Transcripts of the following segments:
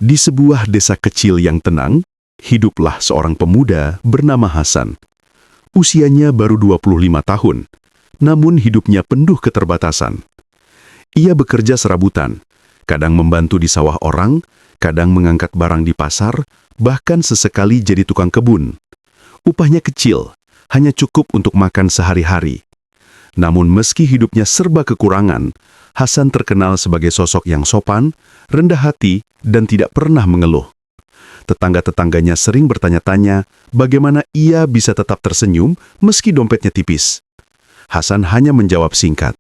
Di sebuah desa kecil yang tenang, hiduplah seorang pemuda bernama Hasan. Usianya baru 25 tahun, namun hidupnya penuh keterbatasan. Ia bekerja serabutan, kadang membantu di sawah orang, kadang mengangkat barang di pasar, bahkan sesekali jadi tukang kebun. Upahnya kecil, hanya cukup untuk makan sehari-hari. Namun meski hidupnya serba kekurangan, Hasan terkenal sebagai sosok yang sopan, rendah hati, dan tidak pernah mengeluh. Tetangga-tetangganya sering bertanya-tanya bagaimana ia bisa tetap tersenyum meski dompetnya tipis. Hasan hanya menjawab singkat,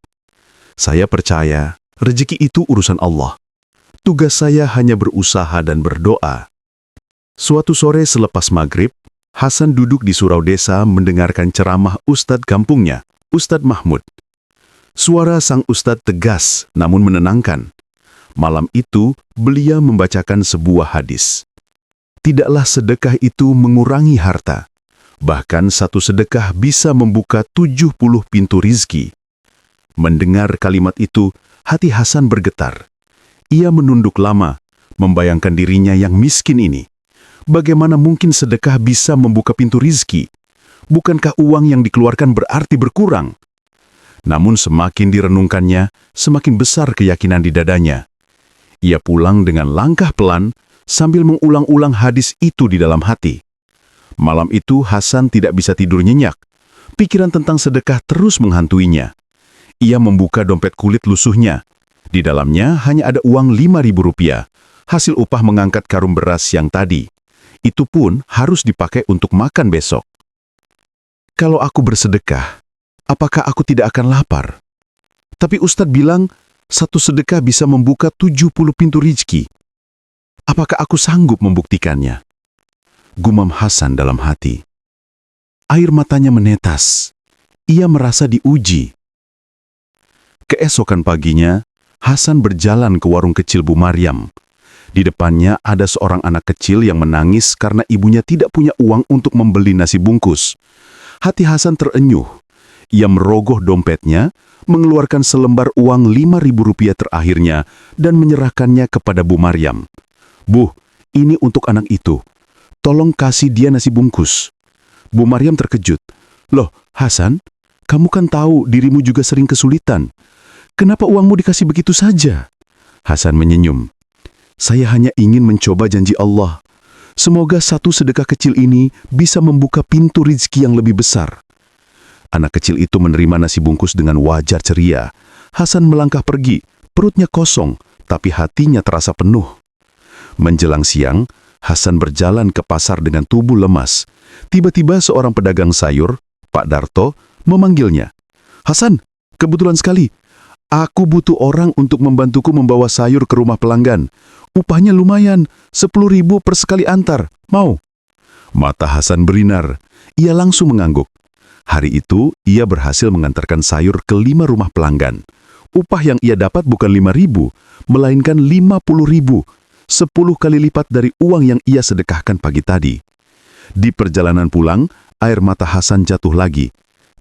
"Saya percaya rezeki itu urusan Allah. Tugas saya hanya berusaha dan berdoa." Suatu sore selepas maghrib, Hasan duduk di surau desa mendengarkan ceramah Ustadz kampungnya, Ustadz Mahmud. Suara sang Ustadz tegas namun menenangkan. Malam itu, beliau membacakan sebuah hadis. Tidaklah sedekah itu mengurangi harta. Bahkan satu sedekah bisa membuka 70 pintu rizki. Mendengar kalimat itu, hati Hasan bergetar. Ia menunduk lama, membayangkan dirinya yang miskin ini. Bagaimana mungkin sedekah bisa membuka pintu rizki? Bukankah uang yang dikeluarkan berarti berkurang? Namun semakin direnungkannya, semakin besar keyakinan di dadanya. Ia pulang dengan langkah pelan, sambil mengulang-ulang hadis itu di dalam hati. Malam itu Hasan tidak bisa tidur nyenyak. Pikiran tentang sedekah terus menghantuinya. Ia membuka dompet kulit lusuhnya. Di dalamnya hanya ada uang 5.000 rupiah, hasil upah mengangkat karung beras yang tadi. Itu pun harus dipakai untuk makan besok. Kalau aku bersedekah, apakah aku tidak akan lapar? Tapi Ustadz bilang, satu sedekah bisa membuka 70 pintu rezeki. Apakah aku sanggup membuktikannya? Gumam Hasan dalam hati. Air matanya menetas. Ia merasa diuji. Keesokan paginya, Hasan berjalan ke warung kecil Bu Maryam. Di depannya ada seorang anak kecil yang menangis karena ibunya tidak punya uang untuk membeli nasi bungkus. Hati Hasan terenyuh. Ia merogoh dompetnya, mengeluarkan selembar uang 5.000 rupiah terakhirnya dan menyerahkannya kepada Bu Maryam. "Bu, ini untuk anak itu. Tolong kasih dia nasi bungkus." Bu Maryam terkejut. "Loh, Hasan, kamu kan tahu dirimu juga sering kesulitan. Kenapa uangmu dikasih begitu saja?" Hasan menyenyum. "Saya hanya ingin mencoba janji Allah. Semoga satu sedekah kecil ini bisa membuka pintu rezeki yang lebih besar." Anak kecil itu menerima nasi bungkus dengan wajah ceria. Hasan melangkah pergi, perutnya kosong, tapi hatinya terasa penuh. Menjelang siang, Hasan berjalan ke pasar dengan tubuh lemas. Tiba-tiba seorang pedagang sayur, Pak Darto, memanggilnya. "Hasan, kebetulan sekali. Aku butuh orang untuk membantuku membawa sayur ke rumah pelanggan. Upahnya lumayan, 10.000 per sekali antar. Mau?" Mata Hasan berbinar. Ia langsung mengangguk. Hari itu, ia berhasil mengantarkan sayur ke 5 rumah pelanggan. Upah yang ia dapat bukan 5.000, melainkan 50.000, 10 kali lipat dari uang yang ia sedekahkan pagi tadi. Di perjalanan pulang, air mata Hasan jatuh lagi.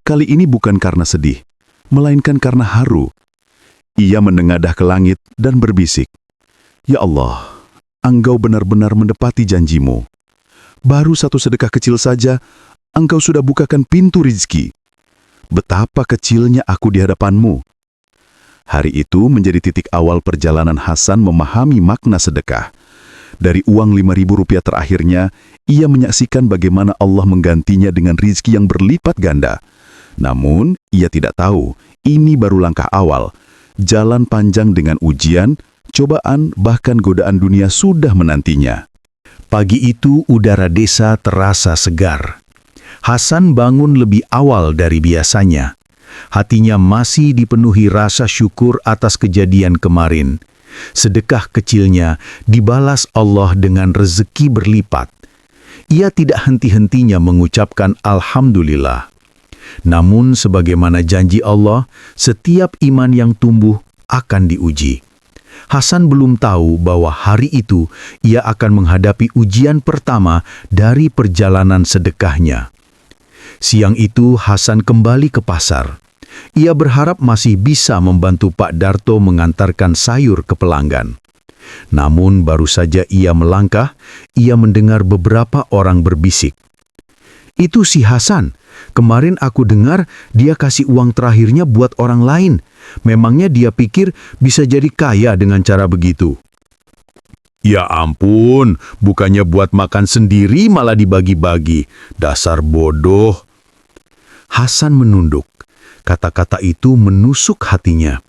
Kali ini bukan karena sedih, melainkan karena haru. Ia menengadah ke langit dan berbisik, "Ya Allah, Engkau benar-benar menepati janjimu. Baru satu sedekah kecil saja, Engkau sudah bukakan pintu rezeki. Betapa kecilnya aku di hadapanmu." Hari itu menjadi titik awal perjalanan Hasan memahami makna sedekah. Dari uang 5.000 rupiah terakhirnya, ia menyaksikan bagaimana Allah menggantinya dengan rezeki yang berlipat ganda. Namun, ia tidak tahu, ini baru langkah awal. Jalan panjang dengan ujian, cobaan, bahkan godaan dunia sudah menantinya. Pagi itu udara desa terasa segar. Hasan bangun lebih awal dari biasanya. Hatinya masih dipenuhi rasa syukur atas kejadian kemarin. Sedekah kecilnya dibalas Allah dengan rezeki berlipat. Ia tidak henti-hentinya mengucapkan Alhamdulillah. Namun sebagaimana janji Allah, setiap iman yang tumbuh akan diuji. Hasan belum tahu bahwa hari itu ia akan menghadapi ujian pertama dari perjalanan sedekahnya. Siang itu Hasan kembali ke pasar. Ia berharap masih bisa membantu Pak Darto mengantarkan sayur ke pelanggan. Namun baru saja ia melangkah, ia mendengar beberapa orang berbisik. "Itu si Hasan. Kemarin aku dengar dia kasih uang terakhirnya buat orang lain. Memangnya dia pikir bisa jadi kaya dengan cara begitu?" "Ya ampun, bukannya buat makan sendiri malah dibagi-bagi. Dasar bodoh." Hasan menunduk. Kata-kata itu menusuk hatinya.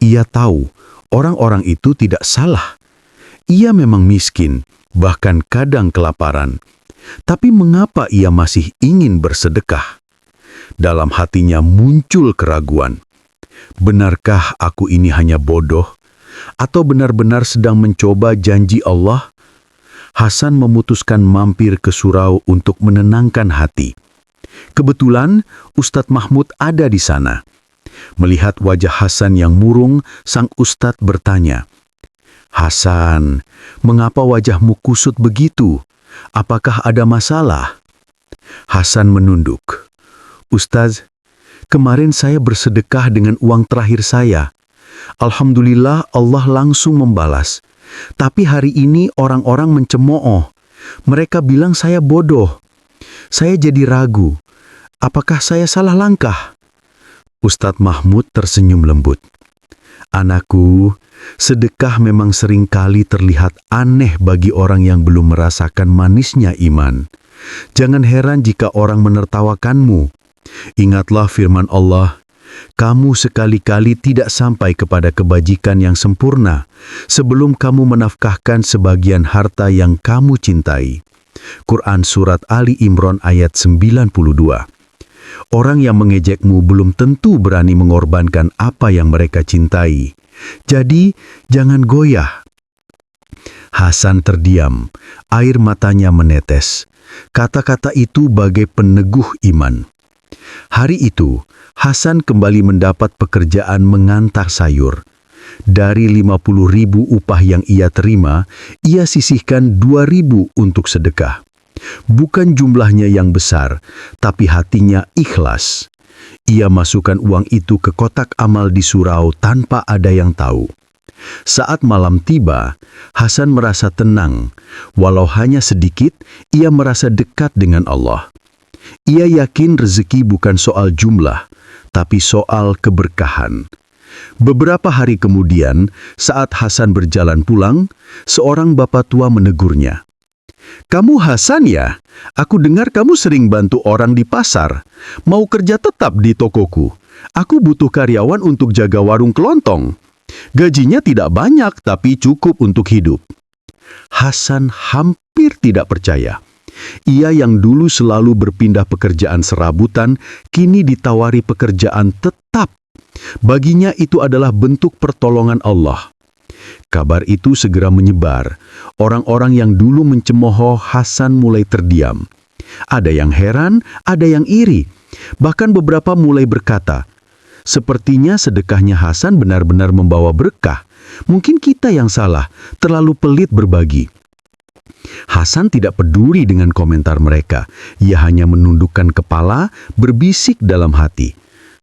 Ia tahu orang-orang itu tidak salah. Ia memang miskin, bahkan kadang kelaparan. Tapi mengapa ia masih ingin bersedekah? Dalam hatinya muncul keraguan. Benarkah aku ini hanya bodoh? Atau benar-benar sedang mencoba janji Allah? Hasan memutuskan mampir ke surau untuk menenangkan hati. Kebetulan Ustadz Mahmud ada di sana. Melihat wajah Hasan yang murung, sang Ustadz bertanya, "Hasan, mengapa wajahmu kusut begitu? Apakah ada masalah?" Hasan menunduk. "Ustaz, kemarin saya bersedekah dengan uang terakhir saya. Alhamdulillah Allah langsung membalas. Tapi hari ini orang-orang mencemooh. Mereka bilang saya bodoh. Saya jadi ragu. Apakah saya salah langkah?" Ustadz Mahmud tersenyum lembut. "Anakku, sedekah memang seringkali terlihat aneh bagi orang yang belum merasakan manisnya iman. Jangan heran jika orang menertawakanmu. Ingatlah firman Allah, kamu sekali-kali tidak sampai kepada kebajikan yang sempurna sebelum kamu menafkahkan sebagian harta yang kamu cintai." Quran Surat Ali Imran ayat 92. Orang yang mengejekmu belum tentu berani mengorbankan apa yang mereka cintai. Jadi, jangan goyah. Hasan terdiam, air matanya menetes. Kata-kata itu bagai peneguh iman. Hari itu, Hasan kembali mendapat pekerjaan mengantar sayur. Dari 50.000 upah yang ia terima, ia sisihkan 2.000 untuk sedekah. Bukan jumlahnya yang besar, tapi hatinya ikhlas. Ia masukkan uang itu ke kotak amal di surau tanpa ada yang tahu. Saat malam tiba, Hasan merasa tenang. Walau hanya sedikit, ia merasa dekat dengan Allah. Ia yakin rezeki bukan soal jumlah, tapi soal keberkahan. Beberapa hari kemudian, saat Hasan berjalan pulang, seorang bapak tua menegurnya. "Kamu Hasan ya? Aku dengar kamu sering bantu orang di pasar. Mau kerja tetap di tokoku. Aku butuh karyawan untuk jaga warung kelontong. Gajinya tidak banyak, tapi cukup untuk hidup." Hasan hampir tidak percaya. Ia yang dulu selalu berpindah pekerjaan serabutan, kini ditawari pekerjaan tetap. Baginya itu adalah bentuk pertolongan Allah. Kabar itu segera menyebar. Orang-orang yang dulu mencemooh Hasan mulai terdiam. Ada yang heran, ada yang iri. Bahkan beberapa mulai berkata, "Sepertinya sedekahnya Hasan benar-benar membawa berkah. Mungkin kita yang salah, terlalu pelit berbagi." Hasan tidak peduli dengan komentar mereka. Ia hanya menundukkan kepala, berbisik dalam hati,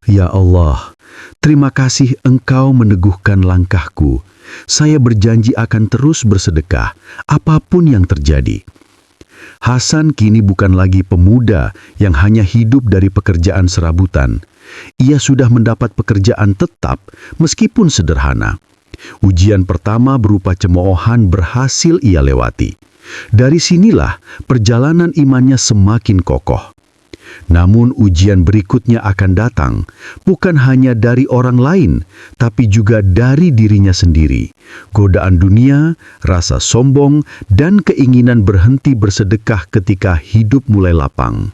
"Ya Allah, terima kasih Engkau meneguhkan langkahku. Saya berjanji akan terus bersedekah, apapun yang terjadi." Hasan kini bukan lagi pemuda yang hanya hidup dari pekerjaan serabutan. Ia sudah mendapat pekerjaan tetap, meskipun sederhana. Ujian pertama berupa cemoohan berhasil ia lewati. Dari sinilah perjalanan imannya semakin kokoh. Namun ujian berikutnya akan datang, bukan hanya dari orang lain, tapi juga dari dirinya sendiri. Godaan dunia, rasa sombong, dan keinginan berhenti bersedekah ketika hidup mulai lapang.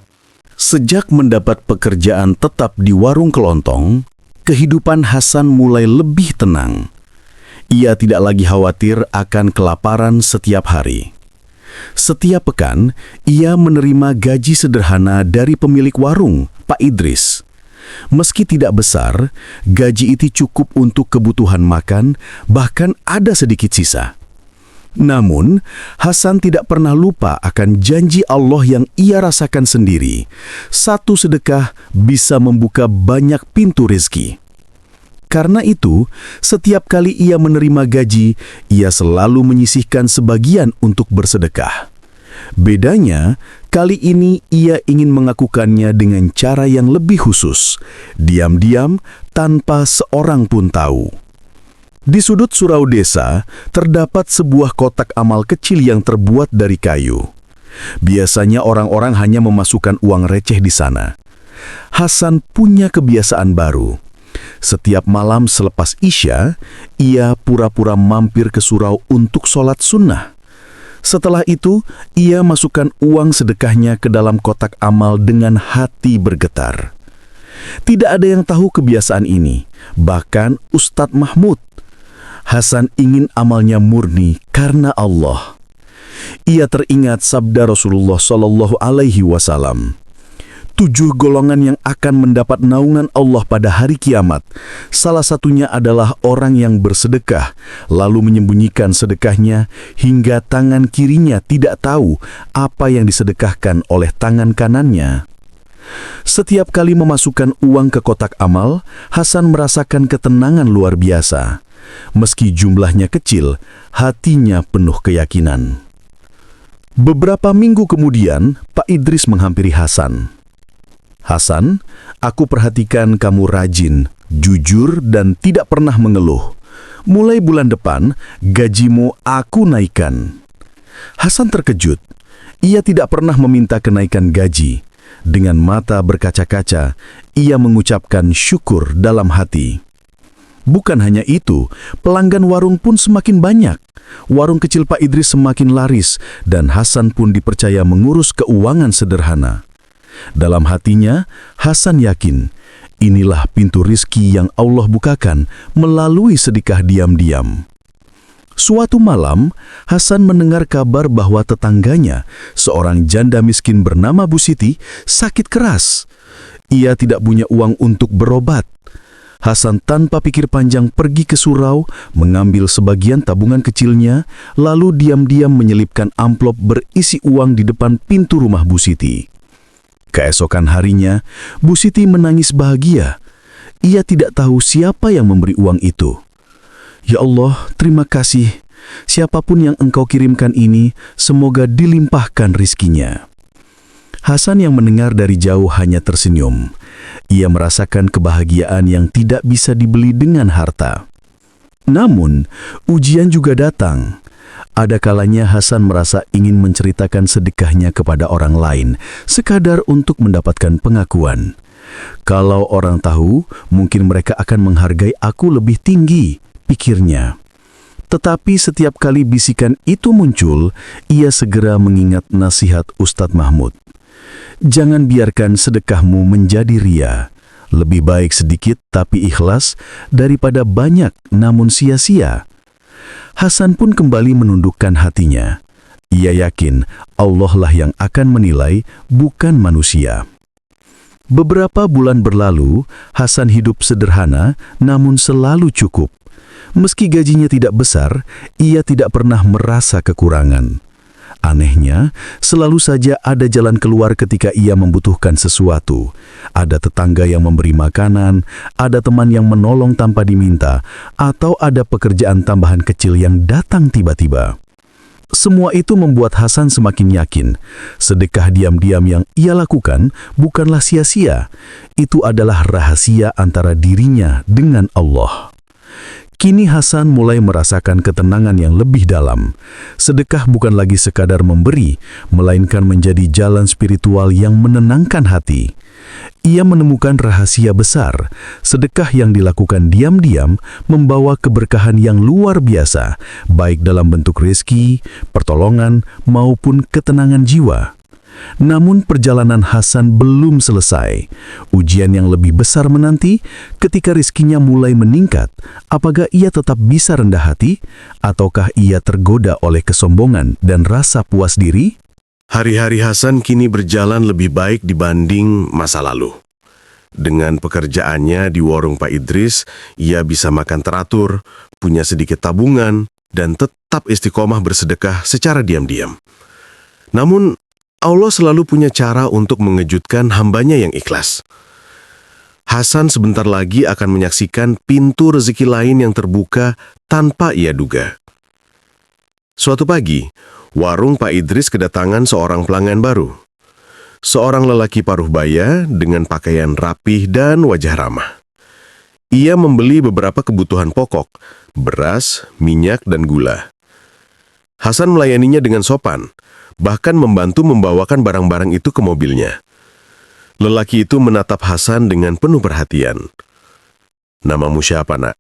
Sejak mendapat pekerjaan tetap di warung kelontong, kehidupan Hasan mulai lebih tenang. Ia tidak lagi khawatir akan kelaparan setiap hari. Setiap pekan, ia menerima gaji sederhana dari pemilik warung, Pak Idris. Meski tidak besar, gaji itu cukup untuk kebutuhan makan, bahkan ada sedikit sisa. Namun, Hasan tidak pernah lupa akan janji Allah yang ia rasakan sendiri. Satu sedekah bisa membuka banyak pintu rezeki. Karena itu, setiap kali ia menerima gaji, ia selalu menyisihkan sebagian untuk bersedekah. Bedanya, kali ini ia ingin mengakukannya dengan cara yang lebih khusus, diam-diam tanpa seorang pun tahu. Di sudut surau desa, terdapat sebuah kotak amal kecil yang terbuat dari kayu. Biasanya orang-orang hanya memasukkan uang receh di sana. Hasan punya kebiasaan baru. Setiap malam selepas Isya, ia pura-pura mampir ke surau untuk sholat sunnah. Setelah itu, ia masukkan uang sedekahnya ke dalam kotak amal dengan hati bergetar. Tidak ada yang tahu kebiasaan ini, bahkan Ustadz Mahmud. Hasan ingin amalnya murni karena Allah. Ia teringat sabda Rasulullah SAW. 7 golongan yang akan mendapat naungan Allah pada hari kiamat. Salah satunya adalah orang yang bersedekah, lalu menyembunyikan sedekahnya hingga tangan kirinya tidak tahu apa yang disedekahkan oleh tangan kanannya. Setiap kali memasukkan uang ke kotak amal, Hasan merasakan ketenangan luar biasa. Meski jumlahnya kecil, hatinya penuh keyakinan. Beberapa minggu kemudian, Pak Idris menghampiri Hasan. "Hasan, aku perhatikan kamu rajin, jujur, dan tidak pernah mengeluh. Mulai bulan depan, gajimu aku naikkan." Hasan terkejut. Ia tidak pernah meminta kenaikan gaji. Dengan mata berkaca-kaca, ia mengucapkan syukur dalam hati. Bukan hanya itu, pelanggan warung pun semakin banyak. Warung kecil Pak Idris semakin laris, dan Hasan pun dipercaya mengurus keuangan sederhana. Dalam hatinya, Hasan yakin, inilah pintu rizki yang Allah bukakan melalui sedekah diam-diam. Suatu malam, Hasan mendengar kabar bahwa tetangganya, seorang janda miskin bernama Bu Siti, sakit keras. Ia tidak punya uang untuk berobat. Hasan tanpa pikir panjang pergi ke surau, mengambil sebagian tabungan kecilnya, lalu diam-diam menyelipkan amplop berisi uang di depan pintu rumah Bu Siti. Keesokan harinya, Bu Siti menangis bahagia. Ia tidak tahu siapa yang memberi uang itu. "Ya Allah, terima kasih. Siapapun yang Engkau kirimkan ini, semoga dilimpahkan rizkinya." Hasan yang mendengar dari jauh hanya tersenyum. Ia merasakan kebahagiaan yang tidak bisa dibeli dengan harta. Namun, ujian juga datang. Ada kalanya Hasan merasa ingin menceritakan sedekahnya kepada orang lain, sekadar untuk mendapatkan pengakuan. "Kalau orang tahu, mungkin mereka akan menghargai aku lebih tinggi," pikirnya. Tetapi setiap kali bisikan itu muncul, ia segera mengingat nasihat Ustadz Mahmud. "Jangan biarkan sedekahmu menjadi ria. Lebih baik sedikit tapi ikhlas daripada banyak namun sia-sia." Hasan pun kembali menundukkan hatinya. Ia yakin Allah lah yang akan menilai, bukan manusia. Beberapa bulan berlalu, Hasan hidup sederhana namun selalu cukup. Meski gajinya tidak besar, ia tidak pernah merasa kekurangan. Anehnya, selalu saja ada jalan keluar ketika ia membutuhkan sesuatu. Ada tetangga yang memberi makanan, ada teman yang menolong tanpa diminta, atau ada pekerjaan tambahan kecil yang datang tiba-tiba. Semua itu membuat Hasan semakin yakin, sedekah diam-diam yang ia lakukan bukanlah sia-sia. Itu adalah rahasia antara dirinya dengan Allah. Kini Hasan mulai merasakan ketenangan yang lebih dalam. Sedekah bukan lagi sekadar memberi, melainkan menjadi jalan spiritual yang menenangkan hati. Ia menemukan rahasia besar. Sedekah yang dilakukan diam-diam membawa keberkahan yang luar biasa, baik dalam bentuk rezeki, pertolongan, maupun ketenangan jiwa. Namun perjalanan Hasan belum selesai. Ujian yang lebih besar menanti ketika rizkinya mulai meningkat. Apakah ia tetap bisa rendah hati? Ataukah ia tergoda oleh kesombongan dan rasa puas diri? Hari-hari Hasan kini berjalan lebih baik dibanding masa lalu. Dengan pekerjaannya di warung Pak Idris, ia bisa makan teratur, punya sedikit tabungan, dan tetap istiqomah bersedekah secara diam-diam. Namun, Allah selalu punya cara untuk mengejutkan hambanya yang ikhlas. Hasan sebentar lagi akan menyaksikan pintu rezeki lain yang terbuka tanpa ia duga. Suatu pagi, warung Pak Idris kedatangan seorang pelanggan baru. Seorang lelaki paruh baya dengan pakaian rapih dan wajah ramah. Ia membeli beberapa kebutuhan pokok, beras, minyak, dan gula. Hasan melayaninya dengan sopan, bahkan membantu membawakan barang-barang itu ke mobilnya. Lelaki itu menatap Hasan dengan penuh perhatian. "Namamu siapa, nak?"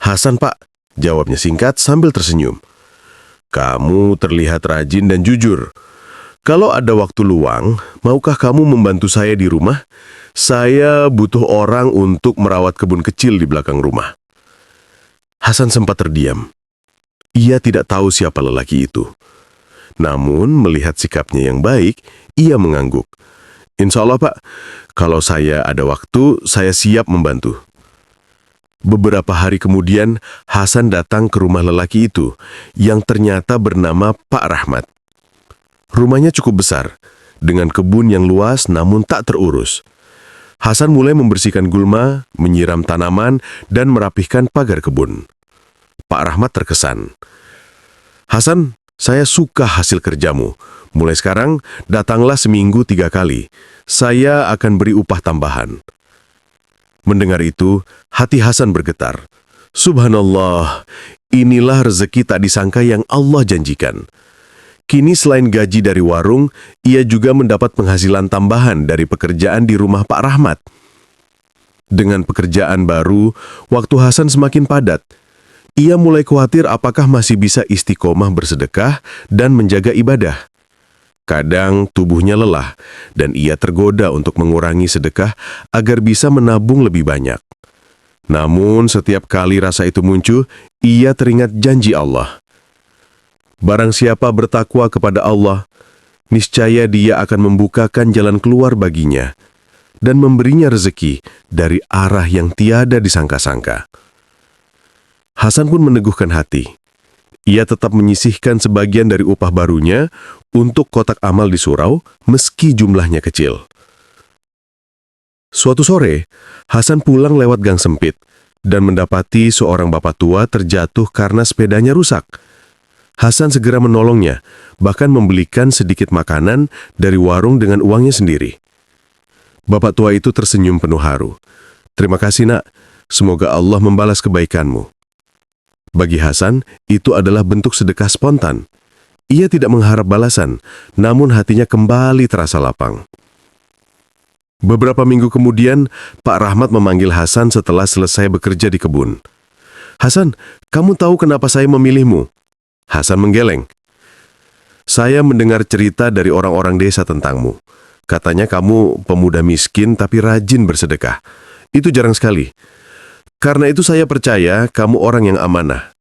"Hasan, Pak," jawabnya singkat sambil tersenyum. "Kamu terlihat rajin dan jujur. Kalau ada waktu luang, maukah kamu membantu saya di rumah? Saya butuh orang untuk merawat kebun kecil di belakang rumah." Hasan sempat terdiam. Ia tidak tahu siapa lelaki itu. Namun, melihat sikapnya yang baik, ia mengangguk. "Insya Allah, Pak, kalau saya ada waktu, saya siap membantu." Beberapa hari kemudian, Hasan datang ke rumah lelaki itu, yang ternyata bernama Pak Rahmat. Rumahnya cukup besar, dengan kebun yang luas namun tak terurus. Hasan mulai membersihkan gulma, menyiram tanaman, dan merapihkan pagar kebun. Pak Rahmat terkesan. "Hasan, saya suka hasil kerjamu. Mulai sekarang, datanglah seminggu 3 kali. Saya akan beri upah tambahan." Mendengar itu, hati Hasan bergetar. Subhanallah, inilah rezeki tak disangka yang Allah janjikan. Kini selain gaji dari warung, ia juga mendapat penghasilan tambahan dari pekerjaan di rumah Pak Rahmat. Dengan pekerjaan baru, waktu Hasan semakin padat. Ia mulai khawatir apakah masih bisa istiqomah bersedekah dan menjaga ibadah. Kadang tubuhnya lelah, dan ia tergoda untuk mengurangi sedekah agar bisa menabung lebih banyak. Namun setiap kali rasa itu muncul, ia teringat janji Allah. Barang siapa bertakwa kepada Allah, niscaya Dia akan membukakan jalan keluar baginya dan memberinya rezeki dari arah yang tiada disangka-sangka. Hasan pun meneguhkan hati. Ia tetap menyisihkan sebagian dari upah barunya untuk kotak amal di surau, meski jumlahnya kecil. Suatu sore, Hasan pulang lewat gang sempit dan mendapati seorang bapak tua terjatuh karena sepedanya rusak. Hasan segera menolongnya, bahkan membelikan sedikit makanan dari warung dengan uangnya sendiri. Bapak tua itu tersenyum penuh haru. "Terima kasih, nak. Semoga Allah membalas kebaikanmu." Bagi Hasan, itu adalah bentuk sedekah spontan. Ia tidak mengharap balasan, namun hatinya kembali terasa lapang. Beberapa minggu kemudian, Pak Rahmat memanggil Hasan setelah selesai bekerja di kebun. "Hasan, kamu tahu kenapa saya memilihmu?" Hasan menggeleng. "Saya mendengar cerita dari orang-orang desa tentangmu. Katanya kamu pemuda miskin tapi rajin bersedekah. Itu jarang sekali. Karena itu saya percaya kamu orang yang amanah.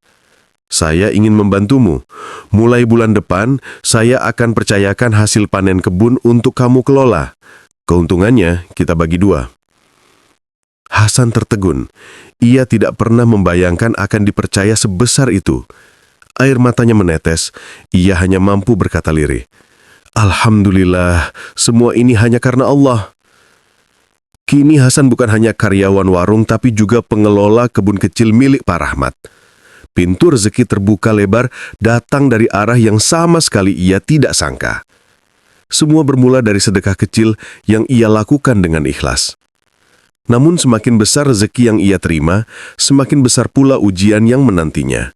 Saya ingin membantumu. Mulai bulan depan, saya akan percayakan hasil panen kebun untuk kamu kelola. Keuntungannya kita bagi 2. Hasan tertegun. Ia tidak pernah membayangkan akan dipercaya sebesar itu. Air matanya menetes. Ia hanya mampu berkata lirih, "Alhamdulillah, semua ini hanya karena Allah." Kini Hasan bukan hanya karyawan warung tapi juga pengelola kebun kecil milik Pak Rahmat. Pintu rezeki terbuka lebar datang dari arah yang sama sekali ia tidak sangka. Semua bermula dari sedekah kecil yang ia lakukan dengan ikhlas. Namun semakin besar rezeki yang ia terima, semakin besar pula ujian yang menantinya.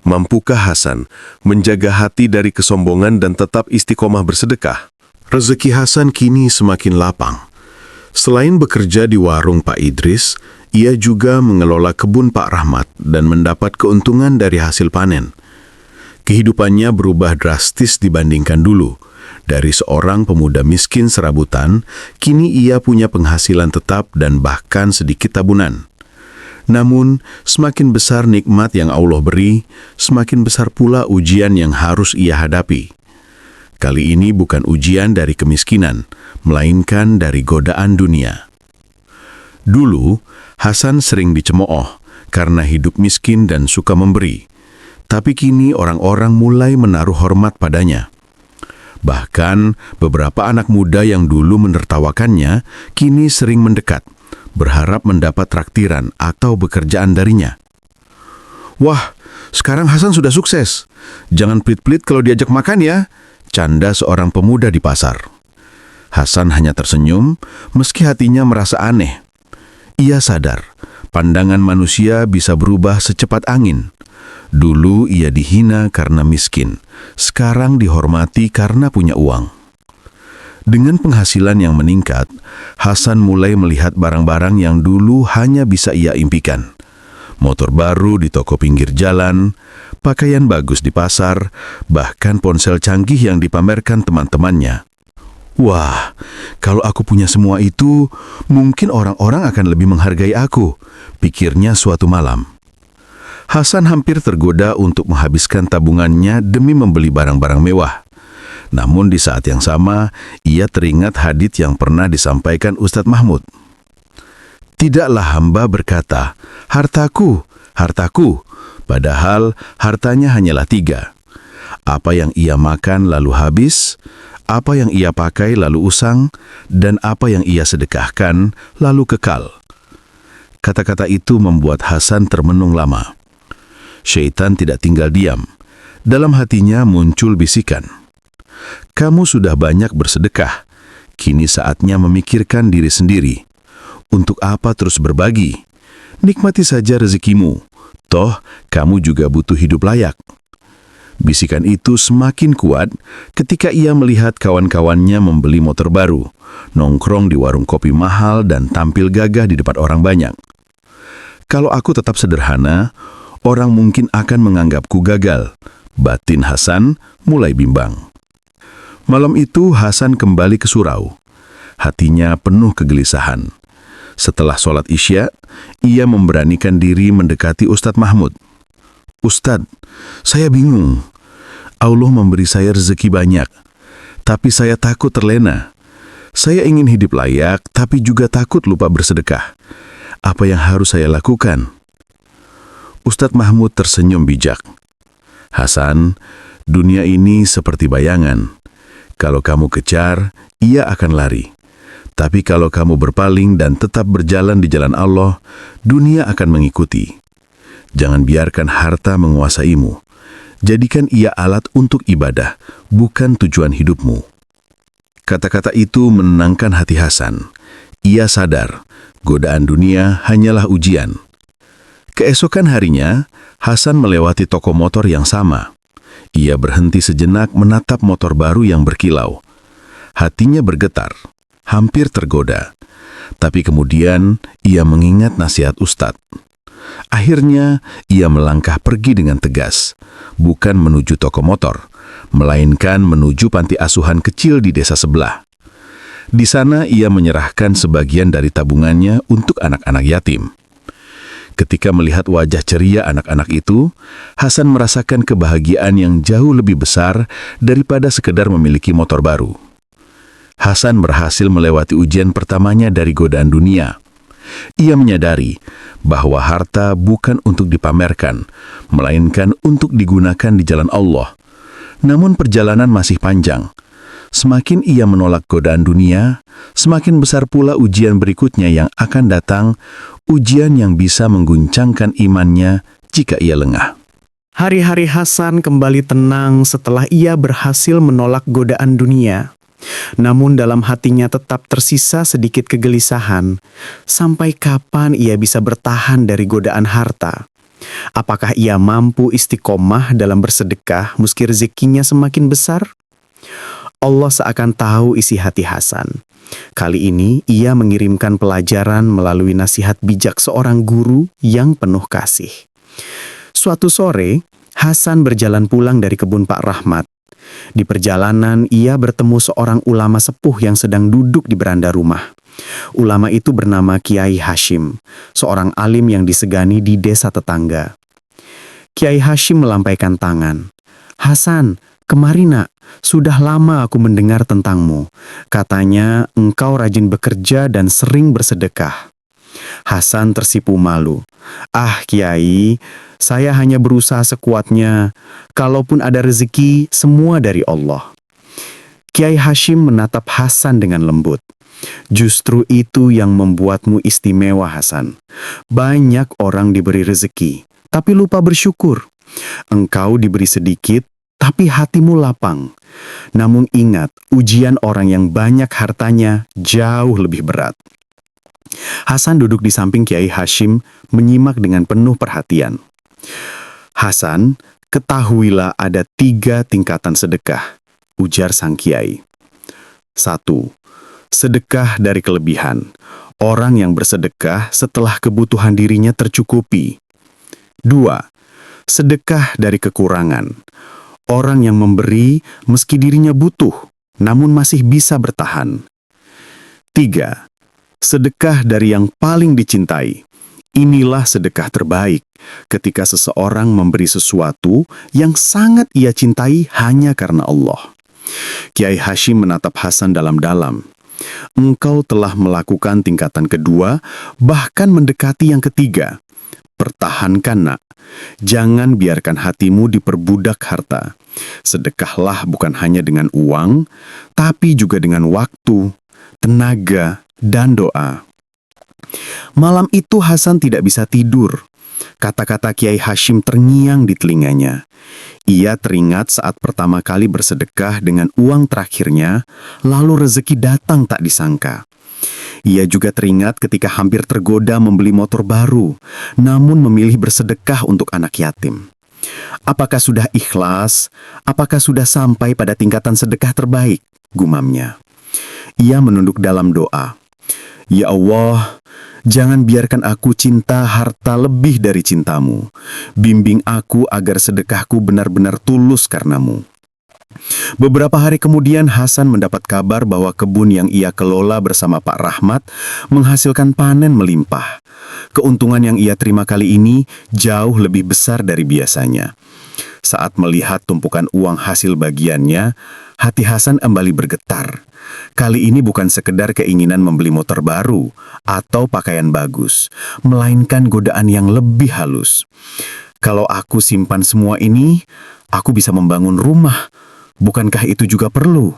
Mampukah Hasan menjaga hati dari kesombongan dan tetap istiqomah bersedekah? Rezeki Hasan kini semakin lapang. Selain bekerja di warung Pak Idris, ia juga mengelola kebun Pak Rahmat dan mendapat keuntungan dari hasil panen. Kehidupannya berubah drastis dibandingkan dulu. Dari seorang pemuda miskin serabutan, kini ia punya penghasilan tetap dan bahkan sedikit tabungan. Namun, semakin besar nikmat yang Allah beri, semakin besar pula ujian yang harus ia hadapi. Kali ini bukan ujian dari kemiskinan, melainkan dari godaan dunia. Dulu, Hasan sering dicemooh karena hidup miskin dan suka memberi. Tapi kini orang-orang mulai menaruh hormat padanya. Bahkan, beberapa anak muda yang dulu menertawakannya, kini sering mendekat, berharap mendapat traktiran atau bekerjaan darinya. "Wah, sekarang Hasan sudah sukses. Jangan pelit-pelit kalau diajak makan ya," canda seorang pemuda di pasar. Hasan hanya tersenyum, meski hatinya merasa aneh. Ia sadar, pandangan manusia bisa berubah secepat angin. Dulu ia dihina karena miskin, sekarang dihormati karena punya uang. Dengan penghasilan yang meningkat, Hasan mulai melihat barang-barang yang dulu hanya bisa ia impikan. Motor baru di toko pinggir jalan, pakaian bagus di pasar, bahkan ponsel canggih yang dipamerkan teman-temannya. "Wah, kalau aku punya semua itu, mungkin orang-orang akan lebih menghargai aku," pikirnya suatu malam. Hasan hampir tergoda untuk menghabiskan tabungannya demi membeli barang-barang mewah. Namun di saat yang sama, ia teringat hadits yang pernah disampaikan Ustadz Mahmud. "Tidaklah hamba berkata, 'Hartaku, hartaku,' padahal hartanya hanyalah 3. Apa yang ia makan lalu habis, apa yang ia pakai lalu usang, dan apa yang ia sedekahkan lalu kekal." Kata-kata itu membuat Hasan termenung lama. Syaitan tidak tinggal diam. Dalam hatinya muncul bisikan, "Kamu sudah banyak bersedekah, kini saatnya memikirkan diri sendiri. Untuk apa terus berbagi? Nikmati saja rezekimu, toh kamu juga butuh hidup layak." Bisikan itu semakin kuat ketika ia melihat kawan-kawannya membeli motor baru, nongkrong di warung kopi mahal dan tampil gagah di depan orang banyak. "Kalau aku tetap sederhana, orang mungkin akan menganggapku gagal," batin Hasan mulai bimbang. Malam itu Hasan kembali ke surau. Hatinya penuh kegelisahan. Setelah sholat Isya, ia memberanikan diri mendekati Ustadz Mahmud. "Ustadz, saya bingung. Allah memberi saya rezeki banyak, tapi saya takut terlena. Saya ingin hidup layak, tapi juga takut lupa bersedekah. Apa yang harus saya lakukan?" Ustadz Mahmud tersenyum bijak. "Hasan, dunia ini seperti bayangan. Kalau kamu kejar, ia akan lari. Tapi kalau kamu berpaling dan tetap berjalan di jalan Allah, dunia akan mengikuti. Jangan biarkan harta menguasaimu. Jadikan ia alat untuk ibadah, bukan tujuan hidupmu." Kata-kata itu menenangkan hati Hasan. Ia sadar, godaan dunia hanyalah ujian. Keesokan harinya, Hasan melewati toko motor yang sama. Ia berhenti sejenak menatap motor baru yang berkilau. Hatinya bergetar, hampir tergoda. Tapi kemudian ia mengingat nasihat Ustadz. Akhirnya ia melangkah pergi dengan tegas, bukan menuju toko motor, melainkan menuju panti asuhan kecil di desa sebelah. Di sana ia menyerahkan sebagian dari tabungannya untuk anak-anak yatim. Ketika melihat wajah ceria anak-anak itu, Hasan merasakan kebahagiaan yang jauh lebih besar daripada sekedar memiliki motor baru. Hasan berhasil melewati ujian pertamanya dari godaan dunia. Ia menyadari bahwa harta bukan untuk dipamerkan, melainkan untuk digunakan di jalan Allah. Namun perjalanan masih panjang. Semakin ia menolak godaan dunia, semakin besar pula ujian berikutnya yang akan datang, ujian yang bisa mengguncangkan imannya jika ia lengah. Hari-hari Hasan kembali tenang setelah ia berhasil menolak godaan dunia. Namun dalam hatinya tetap tersisa sedikit kegelisahan. Sampai kapan ia bisa bertahan dari godaan harta? Apakah ia mampu istiqomah dalam bersedekah meski rezekinya semakin besar? Allah seakan tahu isi hati Hasan. Kali ini ia mengirimkan pelajaran melalui nasihat bijak seorang guru yang penuh kasih. Suatu sore, Hasan berjalan pulang dari kebun Pak Rahmat. Di perjalanan, ia bertemu seorang ulama sepuh yang sedang duduk di beranda rumah. Ulama itu bernama Kiai Hashim, seorang alim yang disegani di desa tetangga. Kiai Hashim melampaikan tangan. "Hasan, kemari nak, sudah lama aku mendengar tentangmu. Katanya engkau rajin bekerja dan sering bersedekah." Hasan tersipu malu. "Ah Kiai, saya hanya berusaha sekuatnya. Kalaupun ada rezeki, semua dari Allah." Kiai Hashim menatap Hasan dengan lembut. Justru itu yang membuatmu istimewa, Hasan. Banyak orang diberi rezeki, tapi lupa bersyukur. Engkau diberi sedikit, tapi hatimu lapang. Namun ingat, ujian orang yang banyak hartanya jauh lebih berat. Hasan duduk di samping Kiai Hashim, menyimak dengan penuh perhatian. Hasan, ketahuilah ada 3 tingkatan sedekah, ujar sang Kiai. 1. Sedekah dari kelebihan. Orang yang bersedekah setelah kebutuhan dirinya tercukupi. 2. Sedekah dari kekurangan. Orang yang memberi meski dirinya butuh, namun masih bisa bertahan. 3. Sedekah dari yang paling dicintai. Inilah sedekah terbaik, ketika seseorang memberi sesuatu yang sangat ia cintai hanya karena Allah. Kiai Hashim menatap Hasan dalam-dalam. Engkau telah melakukan tingkatan kedua, bahkan mendekati yang ketiga. Pertahankan, nak. Jangan biarkan hatimu diperbudak harta. Sedekahlah bukan hanya dengan uang, tapi juga dengan waktu, tenaga, dan doa. Malam itu Hasan tidak bisa tidur. Kata-kata Kiai Hashim terngiang di telinganya. Ia teringat saat pertama kali bersedekah dengan uang terakhirnya, lalu rezeki datang tak disangka. Ia juga teringat ketika hampir tergoda membeli motor baru, namun memilih bersedekah untuk anak yatim. Apakah sudah ikhlas? Apakah sudah sampai pada tingkatan sedekah terbaik? Gumamnya. Ia menunduk dalam doa. Ya Allah, jangan biarkan aku cinta harta lebih dari cintamu. Bimbing aku agar sedekahku benar-benar tulus karenamu. Beberapa hari kemudian Hasan mendapat kabar bahwa kebun yang ia kelola bersama Pak Rahmat menghasilkan panen melimpah. Keuntungan yang ia terima kali ini jauh lebih besar dari biasanya. Saat melihat tumpukan uang hasil bagiannya, hati Hasan kembali bergetar. Kali ini bukan sekedar keinginan membeli motor baru atau pakaian bagus, melainkan godaan yang lebih halus. Kalau aku simpan semua ini, aku bisa membangun rumah. Bukankah itu juga perlu?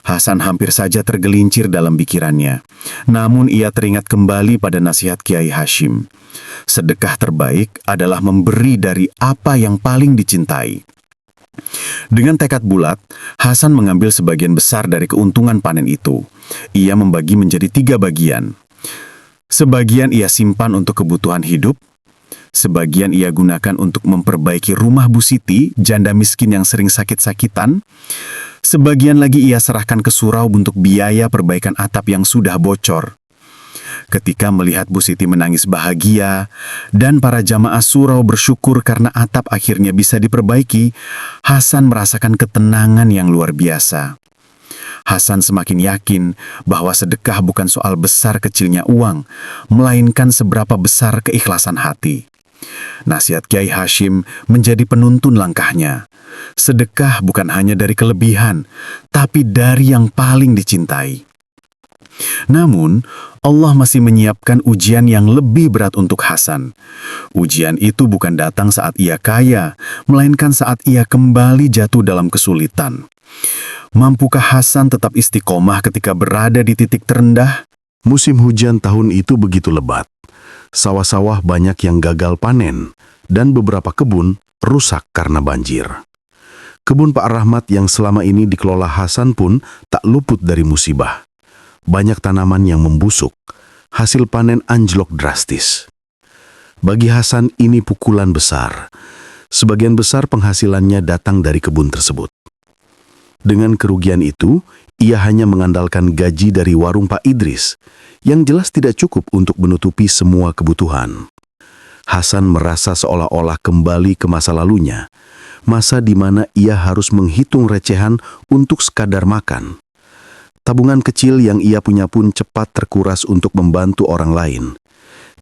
Hasan hampir saja tergelincir dalam pikirannya. Namun ia teringat kembali pada nasihat Kiai Hashim. Sedekah terbaik adalah memberi dari apa yang paling dicintai. Dengan tekad bulat, Hasan mengambil sebagian besar dari keuntungan panen itu. Ia membagi menjadi 3 bagian. Sebagian ia simpan untuk kebutuhan hidup, sebagian ia gunakan untuk memperbaiki rumah Bu Siti, janda miskin yang sering sakit-sakitan, sebagian lagi ia serahkan ke surau untuk biaya perbaikan atap yang sudah bocor. Ketika melihat Bu Siti menangis bahagia dan para jamaah surau bersyukur karena atap akhirnya bisa diperbaiki, Hasan merasakan ketenangan yang luar biasa. Hasan semakin yakin bahwa sedekah bukan soal besar kecilnya uang, melainkan seberapa besar keikhlasan hati. Nasihat Kiai Hashim menjadi penuntun langkahnya. Sedekah bukan hanya dari kelebihan, tapi dari yang paling dicintai. Namun, Allah masih menyiapkan ujian yang lebih berat untuk Hasan. Ujian itu bukan datang saat ia kaya, melainkan saat ia kembali jatuh dalam kesulitan. Mampukah Hasan tetap istiqomah ketika berada di titik terendah? Musim hujan tahun itu begitu lebat. Sawah-sawah banyak yang gagal panen, dan beberapa kebun rusak karena banjir. Kebun Pak Rahmat yang selama ini dikelola Hasan pun tak luput dari musibah. Banyak tanaman yang membusuk, hasil panen anjlok drastis. Bagi Hasan ini pukulan besar. Sebagian besar penghasilannya datang dari kebun tersebut. Dengan kerugian itu, ia hanya mengandalkan gaji dari warung Pak Idris, yang jelas tidak cukup untuk menutupi semua kebutuhan. Hasan merasa seolah-olah kembali ke masa lalunya, masa di mana ia harus menghitung recehan untuk sekadar makan. Tabungan kecil yang ia punya pun cepat terkuras untuk membantu orang lain.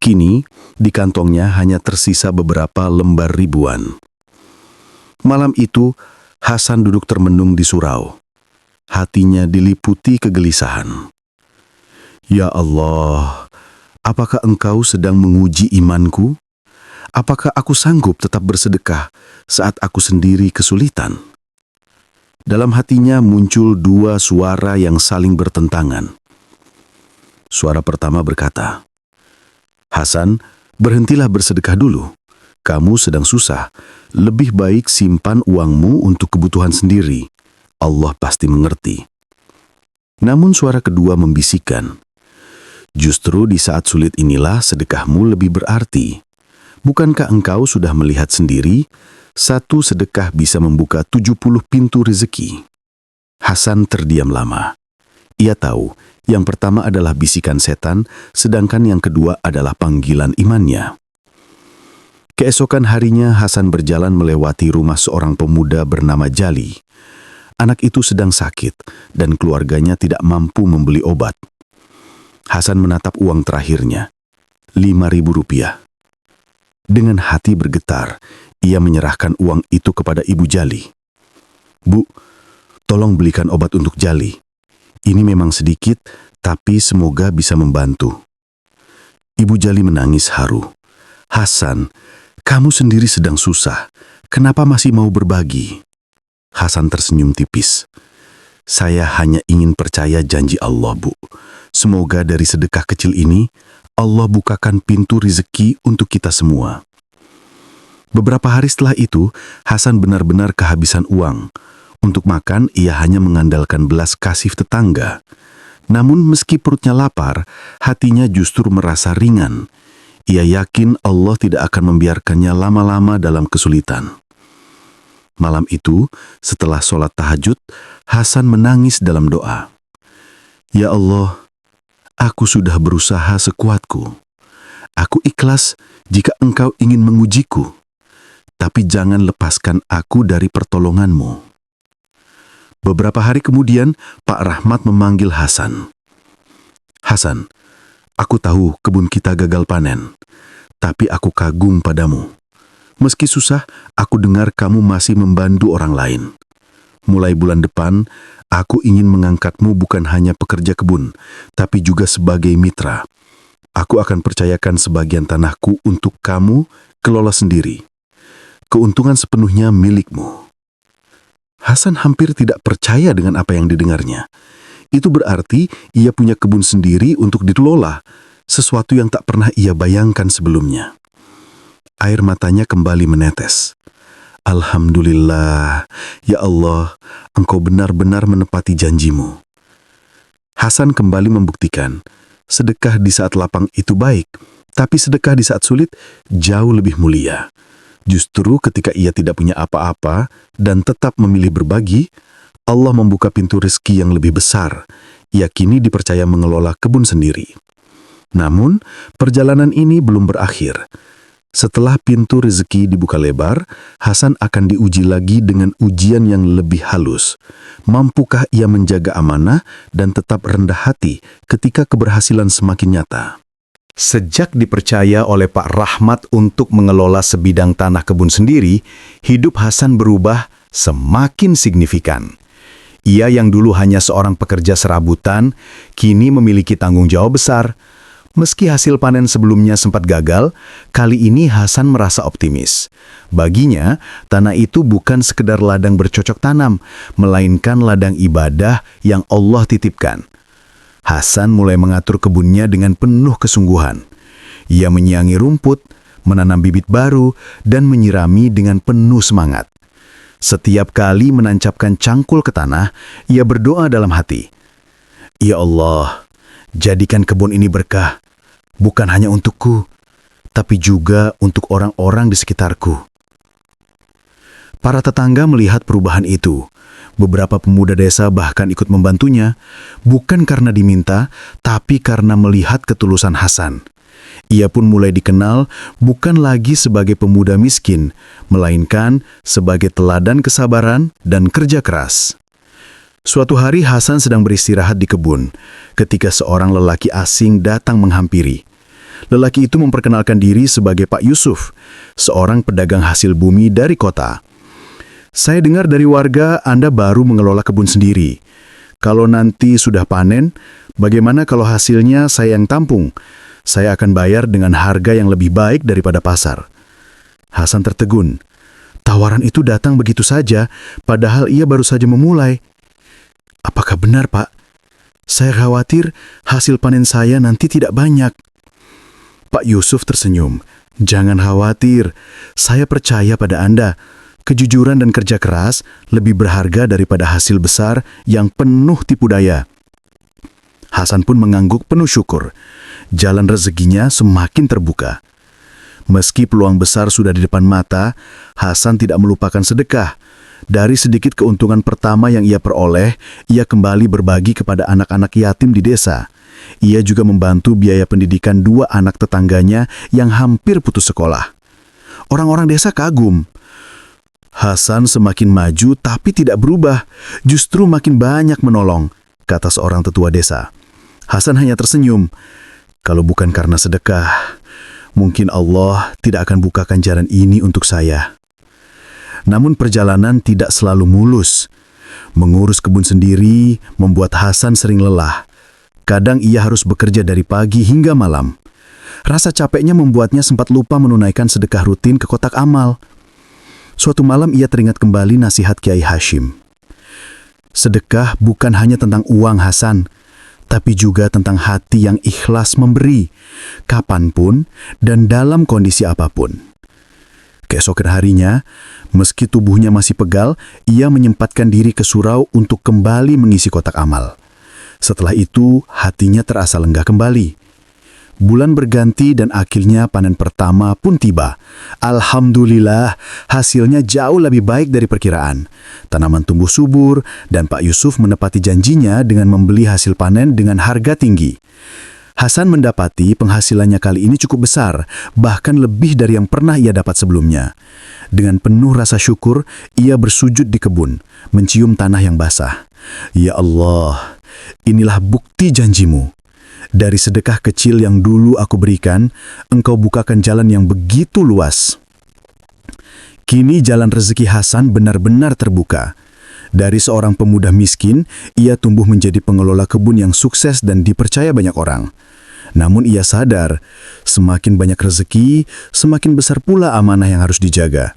Kini, di kantongnya hanya tersisa beberapa lembar ribuan. Malam itu, Hasan duduk termenung di surau. Hatinya diliputi kegelisahan. Ya Allah, apakah Engkau sedang menguji imanku? Apakah aku sanggup tetap bersedekah saat aku sendiri kesulitan? Dalam hatinya muncul 2 suara yang saling bertentangan. Suara pertama berkata, "Hasan, berhentilah bersedekah dulu. Kamu sedang susah. Lebih baik simpan uangmu untuk kebutuhan sendiri. Allah pasti mengerti." Namun suara kedua membisikkan, "Justru di saat sulit inilah sedekahmu lebih berarti. Bukankah engkau sudah melihat sendiri, satu sedekah bisa membuka 70 pintu rezeki?" Hasan terdiam lama. Ia tahu, yang pertama adalah bisikan setan, sedangkan yang kedua adalah panggilan imannya. Keesokan harinya Hasan berjalan melewati rumah seorang pemuda bernama Jali. Anak itu sedang sakit dan keluarganya tidak mampu membeli obat. Hasan menatap uang terakhirnya, 5.000 rupiah. Dengan hati bergetar, ia menyerahkan uang itu kepada Ibu Jali. "Bu, tolong belikan obat untuk Jali. Ini memang sedikit, tapi semoga bisa membantu." Ibu Jali menangis haru. "Hasan, kamu sendiri sedang susah. Kenapa masih mau berbagi?" Hasan tersenyum tipis. "Saya hanya ingin percaya janji Allah, Bu. Semoga dari sedekah kecil ini, Allah bukakan pintu rezeki untuk kita semua." Beberapa hari setelah itu, Hasan benar-benar kehabisan uang. Untuk makan, ia hanya mengandalkan belas kasih tetangga. Namun meski perutnya lapar, hatinya justru merasa ringan. Ia yakin Allah tidak akan membiarkannya lama-lama dalam kesulitan. Malam itu, setelah sholat tahajud, Hasan menangis dalam doa. "Ya Allah, aku sudah berusaha sekuatku. Aku ikhlas jika Engkau ingin mengujiku. Tapi jangan lepaskan aku dari pertolongan-Mu." Beberapa hari kemudian, Pak Rahmat memanggil Hasan. "Hasan, aku tahu kebun kita gagal panen, tapi aku kagum padamu. Meski susah, aku dengar kamu masih membantu orang lain. Mulai bulan depan, aku ingin mengangkatmu bukan hanya pekerja kebun, tapi juga sebagai mitra. Aku akan percayakan sebagian tanahku untuk kamu kelola sendiri. Keuntungan sepenuhnya milikmu." Hasan hampir tidak percaya dengan apa yang didengarnya. Itu berarti ia punya kebun sendiri untuk dikelola, sesuatu yang tak pernah ia bayangkan sebelumnya. Air matanya kembali menetes. "Alhamdulillah, ya Allah, Engkau benar-benar menepati janjimu." Hasan kembali membuktikan, sedekah di saat lapang itu baik, tapi sedekah di saat sulit jauh lebih mulia. Justru ketika ia tidak punya apa-apa dan tetap memilih berbagi, Allah membuka pintu rezeki yang lebih besar. Ia kini dipercaya mengelola kebun sendiri. Namun, perjalanan ini belum berakhir. Setelah pintu rezeki dibuka lebar, Hasan akan diuji lagi dengan ujian yang lebih halus. Mampukah ia menjaga amanah dan tetap rendah hati ketika keberhasilan semakin nyata? Sejak dipercaya oleh Pak Rahmat untuk mengelola sebidang tanah kebun sendiri, hidup Hasan berubah semakin signifikan. Ia yang dulu hanya seorang pekerja serabutan, kini memiliki tanggung jawab besar. Meski hasil panen sebelumnya sempat gagal, kali ini Hasan merasa optimis. Baginya, tanah itu bukan sekedar ladang bercocok tanam, melainkan ladang ibadah yang Allah titipkan. Hasan mulai mengatur kebunnya dengan penuh kesungguhan. Ia menyiangi rumput, menanam bibit baru, dan menyirami dengan penuh semangat. Setiap kali menancapkan cangkul ke tanah, ia berdoa dalam hati, "Ya Allah, jadikan kebun ini berkah, bukan hanya untukku, tapi juga untuk orang-orang di sekitarku." Para tetangga melihat perubahan itu. Beberapa pemuda desa bahkan ikut membantunya, bukan karena diminta, tapi karena melihat ketulusan Hasan. Ia pun mulai dikenal bukan lagi sebagai pemuda miskin, melainkan sebagai teladan kesabaran dan kerja keras. Suatu hari Hasan sedang beristirahat di kebun, ketika seorang lelaki asing datang menghampiri. Lelaki itu memperkenalkan diri sebagai Pak Yusuf, seorang pedagang hasil bumi dari kota. "Saya dengar dari warga Anda baru mengelola kebun sendiri. Kalau nanti sudah panen, bagaimana kalau hasilnya saya yang tampung? Saya akan bayar dengan harga yang lebih baik daripada pasar." Hasan tertegun. Tawaran itu datang begitu saja, padahal ia baru saja memulai. "Apakah benar, Pak? Saya khawatir hasil panen saya nanti tidak banyak. Pak Yusuf tersenyum. Jangan khawatir, saya percaya pada Anda. Kejujuran dan kerja keras lebih berharga daripada hasil besar yang penuh tipu daya. Hasan pun mengangguk penuh syukur. Jalan rezekinya semakin terbuka. Meski peluang besar sudah di depan mata, Hasan tidak melupakan sedekah. Dari sedikit keuntungan pertama yang ia peroleh, ia kembali berbagi kepada anak-anak yatim di desa. Ia juga membantu biaya pendidikan 2 anak tetangganya yang hampir putus sekolah. Orang-orang desa kagum. Hasan semakin maju tapi tidak berubah, justru makin banyak menolong, kata seorang tetua desa. Hasan hanya tersenyum. Kalau bukan karena sedekah, mungkin Allah tidak akan bukakan jalan ini untuk saya. Namun perjalanan tidak selalu mulus. Mengurus kebun sendiri membuat Hasan sering lelah. Kadang ia harus bekerja dari pagi hingga malam. Rasa capeknya membuatnya sempat lupa menunaikan sedekah rutin ke kotak amal. Suatu malam ia teringat kembali nasihat Kiai Hashim. Sedekah bukan hanya tentang uang, Hasan, tapi juga tentang hati yang ikhlas memberi, kapanpun dan dalam kondisi apapun. Keesokan harinya, meski tubuhnya masih pegal, ia menyempatkan diri ke surau untuk kembali mengisi kotak amal. Setelah itu, hatinya terasa lenggah kembali. Bulan berganti dan akhirnya panen pertama pun tiba. Alhamdulillah, hasilnya jauh lebih baik dari perkiraan. Tanaman tumbuh subur dan Pak Yusuf menepati janjinya dengan membeli hasil panen dengan harga tinggi. Hasan mendapati penghasilannya kali ini cukup besar, bahkan lebih dari yang pernah ia dapat sebelumnya. Dengan penuh rasa syukur, ia bersujud di kebun, mencium tanah yang basah. Ya Allah, inilah bukti janjimu. Dari sedekah kecil yang dulu aku berikan, engkau bukakan jalan yang begitu luas. Kini jalan rezeki Hasan benar-benar terbuka. Dari seorang pemuda miskin, ia tumbuh menjadi pengelola kebun yang sukses dan dipercaya banyak orang. Namun ia sadar, semakin banyak rezeki, semakin besar pula amanah yang harus dijaga.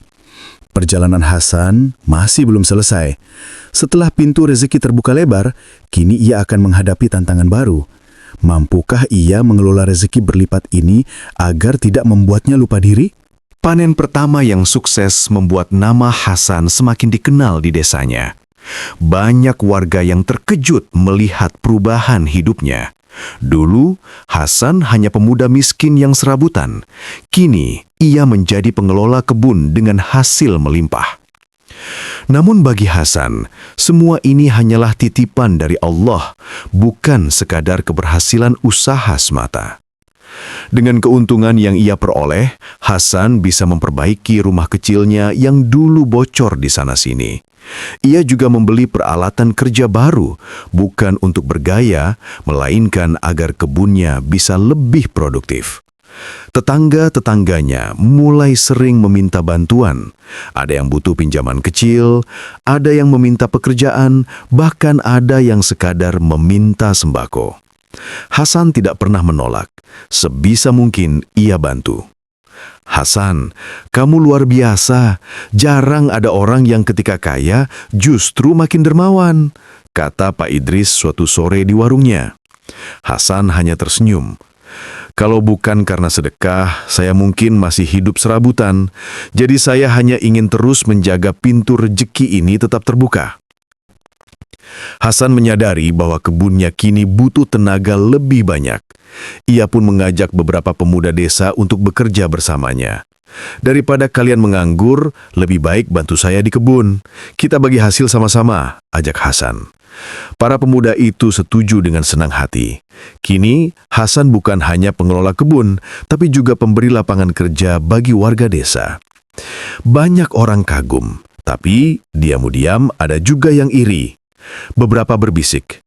Perjalanan Hasan masih belum selesai. Setelah pintu rezeki terbuka lebar, kini ia akan menghadapi tantangan baru. Mampukah ia mengelola rezeki berlipat ini agar tidak membuatnya lupa diri? Panen pertama yang sukses membuat nama Hasan semakin dikenal di desanya. Banyak warga yang terkejut melihat perubahan hidupnya. Dulu, Hasan hanya pemuda miskin yang serabutan. Kini, ia menjadi pengelola kebun dengan hasil melimpah. Namun bagi Hasan, semua ini hanyalah titipan dari Allah, bukan sekadar keberhasilan usaha semata. Dengan keuntungan yang ia peroleh, Hasan bisa memperbaiki rumah kecilnya yang dulu bocor di sana-sini. Ia juga membeli peralatan kerja baru, bukan untuk bergaya, melainkan agar kebunnya bisa lebih produktif. Tetangga-tetangganya mulai sering meminta bantuan. Ada yang butuh pinjaman kecil, ada yang meminta pekerjaan, bahkan ada yang sekadar meminta sembako. Hasan tidak pernah menolak. Sebisa mungkin ia bantu. Hasan, kamu luar biasa. Jarang ada orang yang ketika kaya justru makin dermawan, kata Pak Idris suatu sore di warungnya. Hasan hanya tersenyum. Kalau bukan karena sedekah, saya mungkin masih hidup serabutan. Jadi saya hanya ingin terus menjaga pintu rezeki ini tetap terbuka. Hasan menyadari bahwa kebunnya kini butuh tenaga lebih banyak. Ia pun mengajak beberapa pemuda desa untuk bekerja bersamanya. Daripada kalian menganggur, lebih baik bantu saya di kebun. Kita bagi hasil sama-sama, ajak Hasan. Para pemuda itu setuju dengan senang hati. Kini, Hasan bukan hanya pengelola kebun, tapi juga pemberi lapangan kerja bagi warga desa. Banyak orang kagum, tapi diam-diam ada juga yang iri. Beberapa berbisik,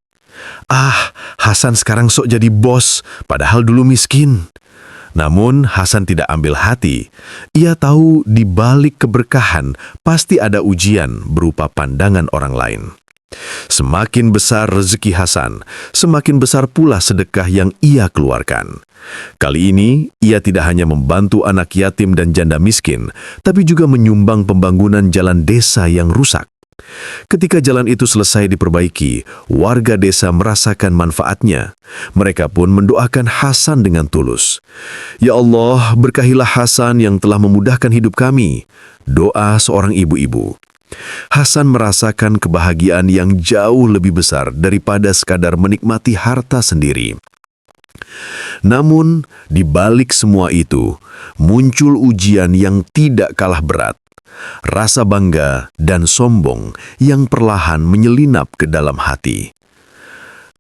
"Ah, Hasan sekarang sok jadi bos, padahal dulu miskin." Namun Hasan tidak ambil hati. Ia tahu di balik keberkahan pasti ada ujian berupa pandangan orang lain. Semakin besar rezeki Hasan, semakin besar pula sedekah yang ia keluarkan. Kali ini, ia tidak hanya membantu anak yatim dan janda miskin, tapi juga menyumbang pembangunan jalan desa yang rusak. Ketika jalan itu selesai diperbaiki, warga desa merasakan manfaatnya. Mereka pun mendoakan Hasan dengan tulus. "Ya Allah, berkahilah Hasan yang telah memudahkan hidup kami." Doa seorang ibu-ibu. Hasan merasakan kebahagiaan yang jauh lebih besar daripada sekadar menikmati harta sendiri. Namun, di balik semua itu, muncul ujian yang tidak kalah berat. Rasa bangga dan sombong yang perlahan menyelinap ke dalam hati.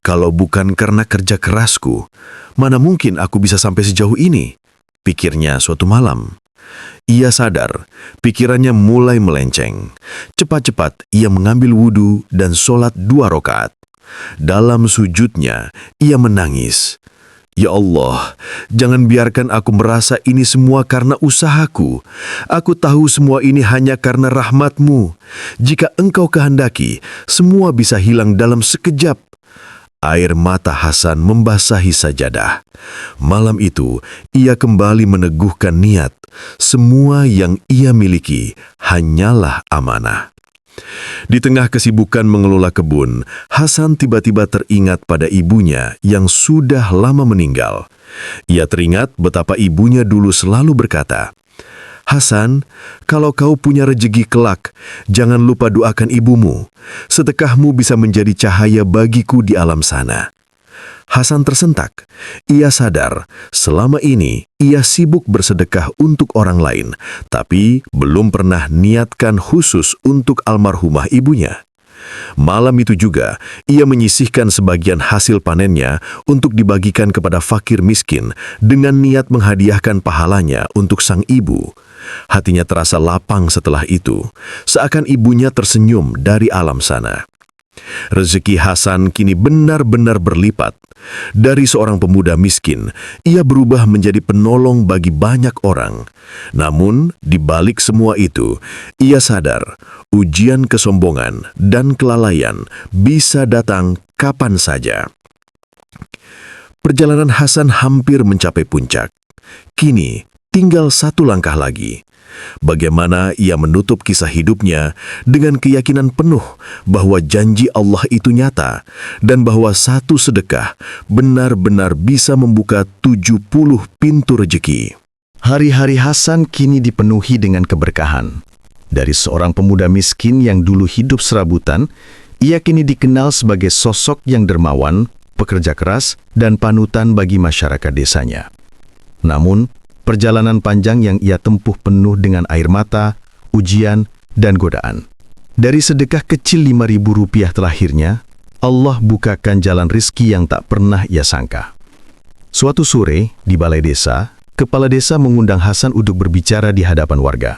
"Kalau bukan karena kerja kerasku, mana mungkin aku bisa sampai sejauh ini?" pikirnya suatu malam. Ia sadar, pikirannya mulai melenceng. Cepat-cepat ia mengambil wudhu dan sholat 2 rakaat. Dalam sujudnya, ia menangis. "Ya Allah, jangan biarkan aku merasa ini semua karena usahaku. Aku tahu semua ini hanya karena rahmat-Mu. Jika Engkau kehendaki, semua bisa hilang dalam sekejap." Air mata Hasan membasahi sajadah. Malam itu, ia kembali meneguhkan niat. Semua yang ia miliki hanyalah amanah. Di tengah kesibukan mengelola kebun, Hasan tiba-tiba teringat pada ibunya yang sudah lama meninggal. Ia teringat betapa ibunya dulu selalu berkata, "Hasan, kalau kau punya rejeki kelak, jangan lupa doakan ibumu. Sedekahmu bisa menjadi cahaya bagiku di alam sana." Hasan tersentak. Ia sadar, selama ini ia sibuk bersedekah untuk orang lain, tapi belum pernah niatkan khusus untuk almarhumah ibunya. Malam itu juga, ia menyisihkan sebagian hasil panennya untuk dibagikan kepada fakir miskin dengan niat menghadiahkan pahalanya untuk sang ibu. Hatinya terasa lapang setelah itu, seakan ibunya tersenyum dari alam sana. Rezeki Hasan kini benar-benar berlipat. Dari seorang pemuda miskin, ia berubah menjadi penolong bagi banyak orang. Namun, di balik semua itu, ia sadar ujian kesombongan dan kelalaian bisa datang kapan saja. Perjalanan Hasan hampir mencapai puncak. Kini, tinggal 1 langkah lagi. Bagaimana ia menutup kisah hidupnya dengan keyakinan penuh bahwa janji Allah itu nyata dan bahwa satu sedekah benar-benar bisa membuka 70 pintu rejeki. Hari-hari Hasan kini dipenuhi dengan keberkahan. Dari seorang pemuda miskin yang dulu hidup serabutan, ia kini dikenal sebagai sosok yang dermawan, pekerja keras, dan panutan bagi masyarakat desanya. Namun, perjalanan panjang yang ia tempuh penuh dengan air mata, ujian, dan godaan. Dari sedekah kecil Rp5.000 terakhirnya, Allah bukakan jalan rizki yang tak pernah ia sangka. Suatu sore, di balai desa, kepala desa mengundang Hasan untuk berbicara di hadapan warga.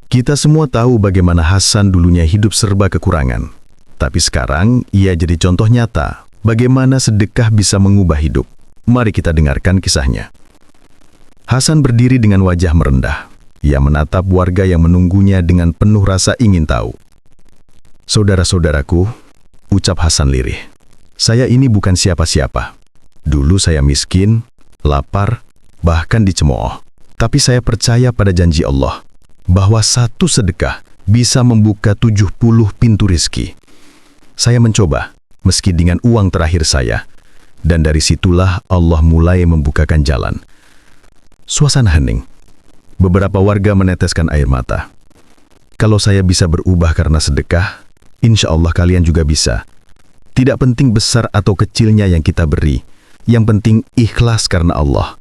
Kita semua tahu bagaimana Hasan dulunya hidup serba kekurangan. Tapi sekarang, ia jadi contoh nyata bagaimana sedekah bisa mengubah hidup. Mari kita dengarkan kisahnya. Hasan berdiri dengan wajah merendah. Ia menatap warga yang menunggunya dengan penuh rasa ingin tahu. "Saudara-saudaraku," ucap Hasan lirih, "saya ini bukan siapa-siapa. Dulu saya miskin, lapar, bahkan dicemooh. Tapi saya percaya pada janji Allah, bahwa satu sedekah bisa membuka 70 pintu rizki. Saya mencoba, meski dengan uang terakhir saya, dan dari situlah Allah mulai membukakan jalan." Suasana hening. Beberapa warga meneteskan air mata. "Kalau saya bisa berubah karena sedekah, insya Allah kalian juga bisa. Tidak penting besar atau kecilnya yang kita beri, yang penting ikhlas karena Allah."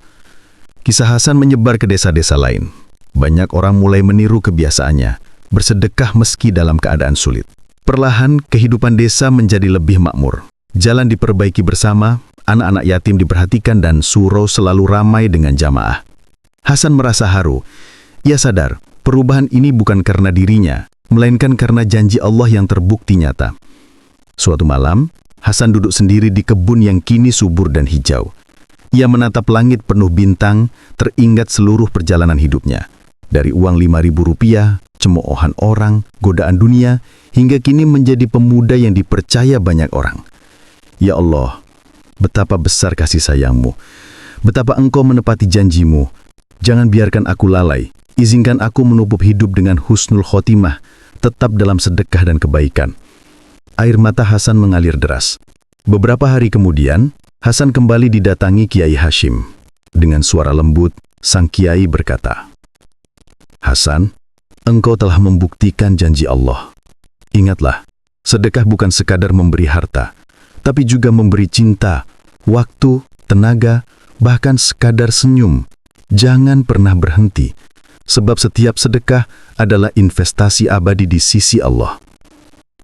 Kisah Hasan menyebar ke desa-desa lain. Banyak orang mulai meniru kebiasaannya, bersedekah meski dalam keadaan sulit. Perlahan, kehidupan desa menjadi lebih makmur. Jalan diperbaiki bersama, anak-anak yatim diperhatikan, dan surau selalu ramai dengan jamaah. Hasan merasa haru. Ia sadar, perubahan ini bukan karena dirinya, melainkan karena janji Allah yang terbukti nyata. Suatu malam, Hasan duduk sendiri di kebun yang kini subur dan hijau. Ia menatap langit penuh bintang, teringat seluruh perjalanan hidupnya. Dari uang Rp5.000, cemoohan orang, godaan dunia, hingga kini menjadi pemuda yang dipercaya banyak orang. Ya Allah, betapa besar kasih sayang-Mu. Betapa Engkau menepati janji-Mu. Jangan biarkan aku lalai. Izinkan aku menutup hidup dengan husnul khotimah, tetap dalam sedekah dan kebaikan. Air mata Hasan mengalir deras. Beberapa hari kemudian, Hasan kembali didatangi Kiai Hashim. Dengan suara lembut, sang Kiai berkata, "Hasan, engkau telah membuktikan janji Allah. Ingatlah, sedekah bukan sekadar memberi harta, tapi juga memberi cinta, waktu, tenaga, bahkan sekadar senyum. Jangan pernah berhenti, sebab setiap sedekah adalah investasi abadi di sisi Allah."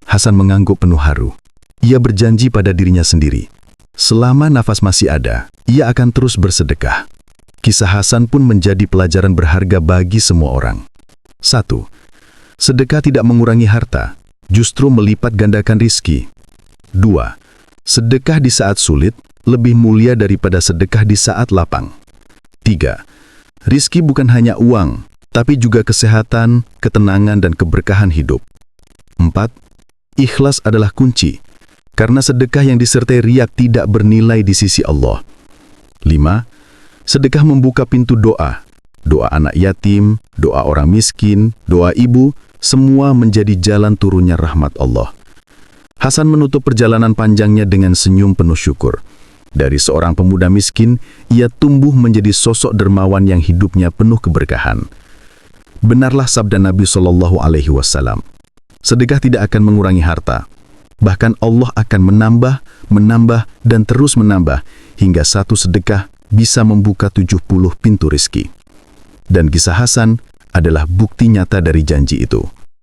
Hasan mengangguk penuh haru. Ia berjanji pada dirinya sendiri, selama nafas masih ada, ia akan terus bersedekah. Kisah Hasan pun menjadi pelajaran berharga bagi semua orang. 1. Sedekah tidak mengurangi harta, justru melipat gandakan rizki. 2. Sedekah di saat sulit lebih mulia daripada sedekah di saat lapang. 3. Rizki bukan hanya uang, tapi juga kesehatan, ketenangan, dan keberkahan hidup. 4. Ikhlas adalah kunci, karena sedekah yang disertai riak tidak bernilai di sisi Allah. 5. Sedekah membuka pintu doa. Doa anak yatim, doa orang miskin, doa ibu, semua menjadi jalan turunnya rahmat Allah. Hasan menutup perjalanan panjangnya dengan senyum penuh syukur. Dari seorang pemuda miskin, ia tumbuh menjadi sosok dermawan yang hidupnya penuh keberkahan. Benarlah sabda Nabi Shallallahu Alaihi Wasallam, sedekah tidak akan mengurangi harta. Bahkan Allah akan menambah, dan terus menambah, hingga satu sedekah bisa membuka 70 pintu rizki. Dan kisah Hasan adalah bukti nyata dari janji itu.